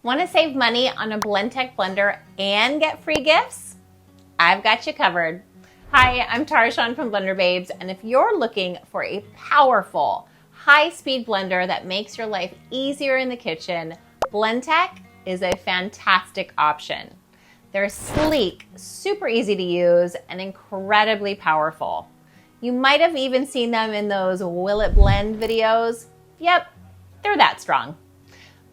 Want to save money on a Blendtec blender and get free gifts? I've got you covered. Hi, I'm Tarshan from Blender Babes, and if you're looking for a powerful, high-speed blender that makes your life easier in the kitchen, Blendtec is a fantastic option. They're sleek, super easy to use, and incredibly powerful. You might have even seen them in those Will It Blend videos. Yep, they're that strong.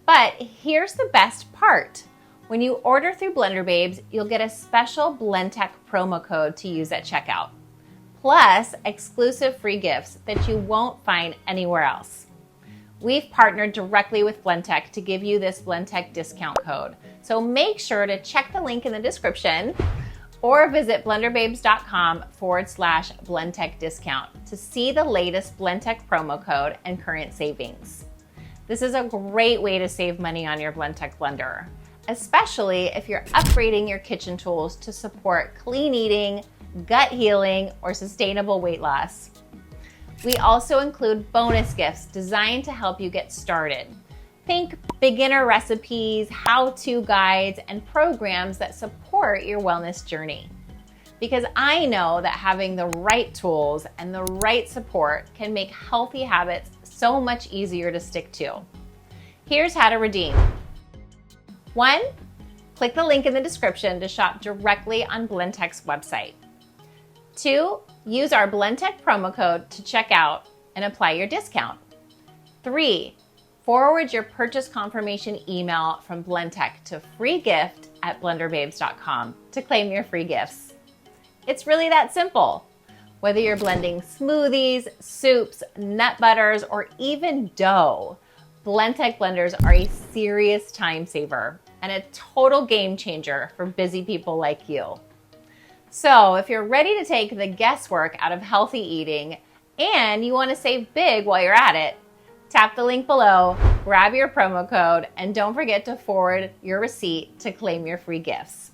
But here's the best part. When you order through Blender Babes, you'll get a special Blendtec promo code to use at checkout, plus exclusive free gifts that you won't find anywhere else. We've partnered directly with Blendtec to give you this Blendtec discount code. So make sure to check the link in the description or visit blenderbabes.com/Blendtec discount to see the latest Blendtec promo code and current savings. This is a great way to save money on your Blendtec blender, especially if you're upgrading your kitchen tools to support clean eating, gut healing, or sustainable weight loss. We also include bonus gifts designed to help you get started. Think beginner recipes, how-to guides, and programs that support your wellness journey. Because I know that having the right tools and the right support can make healthy habits so much easier to stick to. Here's how to redeem. 1, click the link in the description to shop directly on Blendtec's website. 2, use our Blendtec promo code to check out and apply your discount. 3, forward your purchase confirmation email from Blendtec to freegift@blenderbabes.com to claim your free gifts. It's really that simple. Whether you're blending smoothies, soups, nut butters, or even dough, Blendtec blenders are a serious time saver and a total game changer for busy people like you. So if you're ready to take the guesswork out of healthy eating and you want to save big while you're at it, tap the link below, grab your promo code, and don't forget to forward your receipt to claim your free gifts.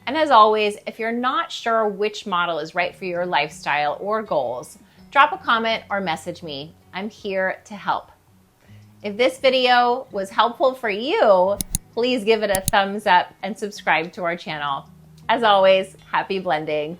And as always, if you're not sure which model is right for your lifestyle or goals, drop a comment or message me. I'm here to help. If this video was helpful for you, please give it a thumbs up and subscribe to our channel. As always, happy blending.